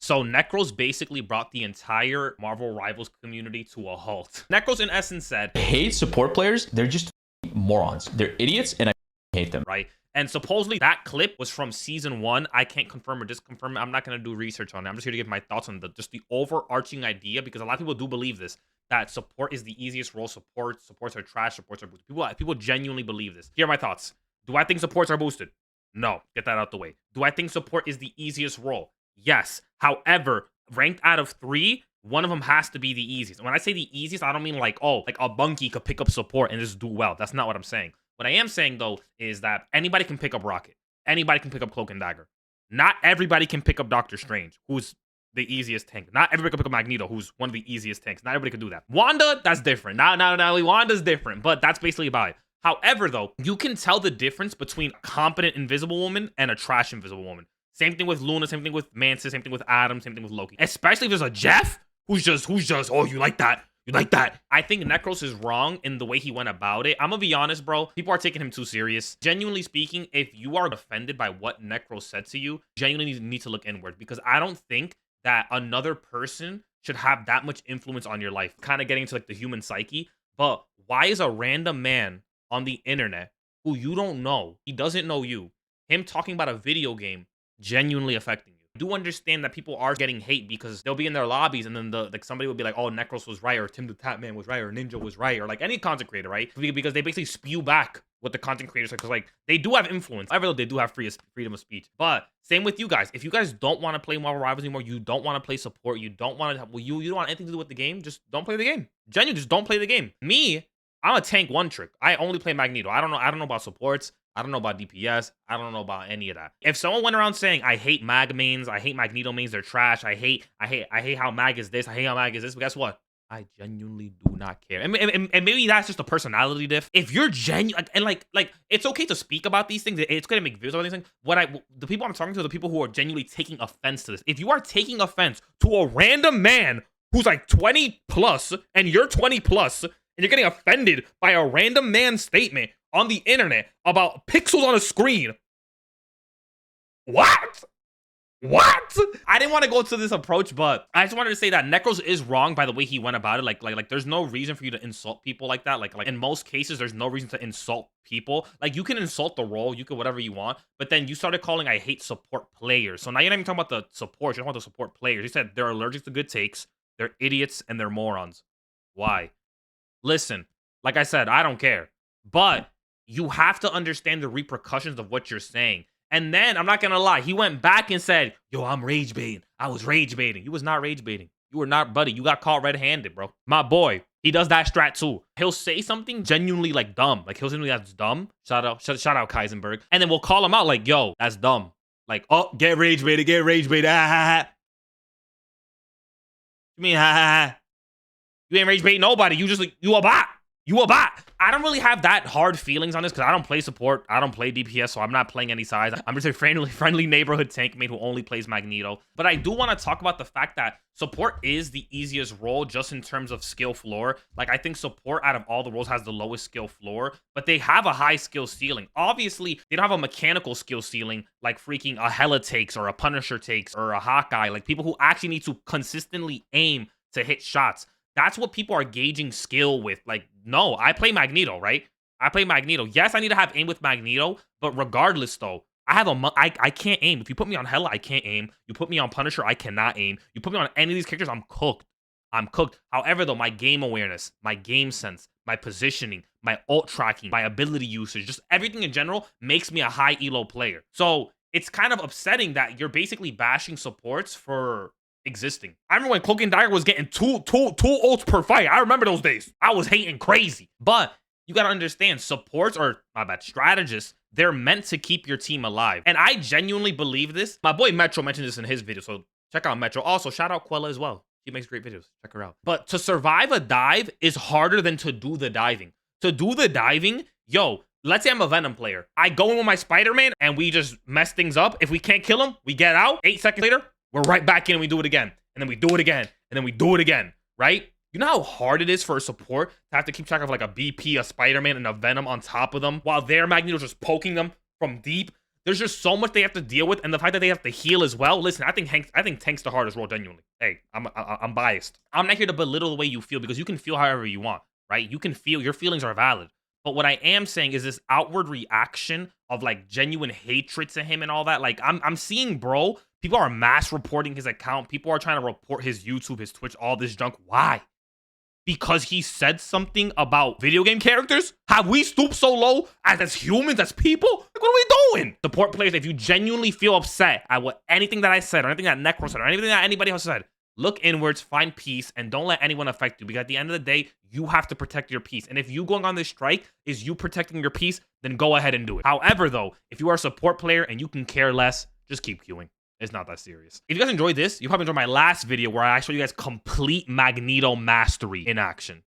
So Necros basically brought the entire Marvel Rivals community to a halt. Necros in essence said, I hate support players. They're just morons. They're idiots, and I hate them. Right? And supposedly that clip was from season 1. I can't confirm or disconfirm it. I'm not going to do research on it. I'm just here to give my thoughts on just the overarching idea, because a lot of people do believe this, that support is the easiest role. Supports are trash. Supports are boosted. People genuinely believe this. Here are my thoughts. Do I think supports are boosted? No. Get that out the way. Do I think support is the easiest role? Yes. However, ranked out of 3, one of them has to be the easiest. And when I say the easiest, I don't mean like, oh, like a Bunky could pick up support and just do well. That's not what I'm saying. What I am saying, though, is that anybody can pick up Rocket. Anybody can pick up Cloak and Dagger. Not everybody can pick up Doctor Strange, who's the easiest tank. Not everybody can pick up Magneto, who's one of the easiest tanks. Not everybody can do that. Wanda, that's different. Now, Wanda's different, but that's basically about it. However, though, you can tell the difference between a competent Invisible Woman and a trash Invisible Woman. Same thing with Luna, same thing with Mantis, same thing with Adam, same thing with Loki. Especially if there's a Jeff who's just, oh, you like that. You like that? I think Necros is wrong in the way he went about it. I'm gonna be honest, bro. People are taking him too serious. Genuinely speaking, if you are offended by what Necros said to you, genuinely need to look inward, because I don't think that another person should have that much influence on your life. Kind of getting into like the human psyche. But why is a random man on the internet who you don't know, he doesn't know you, him talking about a video game genuinely affecting you? I do understand that people are getting hate because they'll be in their lobbies and then like somebody will be like, oh, Necros was right, or Tim the Tap Man was right, or Ninja was right, or like any content creator, right? Because they basically spew back what the content creators say, because like they do have influence. However, they do have freedom of speech. But same with you guys. If you guys don't want to play Marvel Rivals anymore, you don't want to play support, you don't want to, you don't want anything to do with the game, just don't play the game. Genuinely, just don't play the game. Me, I'm a tank one trick. I only play Magneto. I don't know about supports. I don't know about DPS. I don't know about any of that. If someone went around saying, I hate Mag mains, I hate Magneto mains, they're trash, I hate how Mag is this, I hate how Mag is this, but guess what? I genuinely do not care. And maybe that's just a personality diff. If you're genuine, and like it's okay to speak about these things. It's gonna make videos about these things. The people I'm talking to are the people who are genuinely taking offense to this. If you are taking offense to a random man who's like 20 plus, and you're 20 plus, and you're getting offended by a random man's statement on the internet about pixels on a screen. What? I didn't want to go to this approach, but I just wanted to say that Necros is wrong by the way he went about it. Like there's no reason for you to insult people like that. Like in most cases, there's no reason to insult people. Like you can insult the role, you can whatever you want, but then you started calling I hate support players. So now you're not even talking about the support, you're talking about the support players. You said they're allergic to good takes, they're idiots, and they're morons. Why? Listen, like I said, I don't care. But you have to understand the repercussions of what you're saying. And then, I'm not going to lie, he went back and said, yo, I'm rage baiting. I was rage baiting. You was not rage baiting. You were not, buddy. You got caught red-handed, bro. My boy, he does that strat too. He'll say something genuinely like dumb. Like he'll say something that's dumb. Shout out Kaisenberg. And then we'll call him out like, yo, that's dumb. Like, oh, get rage baited. Ah, ha, ha. You mean, ha, ha, ha. You ain't rage baiting nobody. You just like, you a bot. You a bot. I don't really have that hard feelings on this because I don't play support. I don't play DPS, so I'm not playing any sides. I'm just a friendly neighborhood tank mate who only plays Magneto. But I do want to talk about the fact that support is the easiest role just in terms of skill floor. Like, I think support out of all the roles has the lowest skill floor, but they have a high skill ceiling. Obviously, they don't have a mechanical skill ceiling like freaking a Hela takes or a Punisher takes or a Hawkeye. Like, people who actually need to consistently aim to hit shots. That's what people are gauging skill with. Like, no, I play Magneto, right? I play Magneto. Yes, I need to have aim with Magneto, but regardless, though, I can't aim. If you put me on Hela, I can't aim. You put me on Punisher, I cannot aim. You put me on any of these characters, I'm cooked. I'm cooked. However, though, my game awareness, my game sense, my positioning, my ult tracking, my ability usage, just everything in general makes me a high elo player. So it's kind of upsetting that you're basically bashing supports for existing. I remember when Cloak and Dagger was getting two ults per fight. I remember those days. I was hating crazy. But you gotta understand, supports, or my bad, strategists, they're meant to keep your team alive. And I genuinely believe this. My boy Metro mentioned this in his video, so check out Metro. Also, shout out Quella as well. She makes great videos. Check her out. But to survive a dive is harder than to do the diving. To do the diving, yo, let's say I'm a Venom player. I go in with my Spider-Man and we just mess things up. If we can't kill him, we get out. 8 seconds later, we're right back in and we do it again. And then we do it again. And then we do it again, right? You know how hard it is for a support to have to keep track of like a BP, a Spider-Man, and a Venom on top of them while their Magneto's just poking them from deep? There's just so much they have to deal with, and the fact that they have to heal as well. Listen, I think Tank's the hardest role, genuinely. Hey, I'm biased. I'm not here to belittle the way you feel, because you can feel however you want, right? You can feel, your feelings are valid. But what I am saying is this outward reaction of like genuine hatred to him and all that. Like I'm seeing, bro, people are mass reporting his account. People are trying to report his YouTube, his Twitch, all this junk. Why? Because he said something about video game characters? Have we stooped so low as humans, as people? Like, what are we doing? Support players, if you genuinely feel upset at anything that I said, or anything that Necros said, or anything that anybody else said, look inwards, find peace, and don't let anyone affect you. Because at the end of the day, you have to protect your peace. And if you going on this strike is you protecting your peace, then go ahead and do it. However, though, if you are a support player and you can care less, just keep queuing. It's not that serious. If you guys enjoyed this, you probably enjoyed my last video where I showed you guys complete Magneto mastery in action.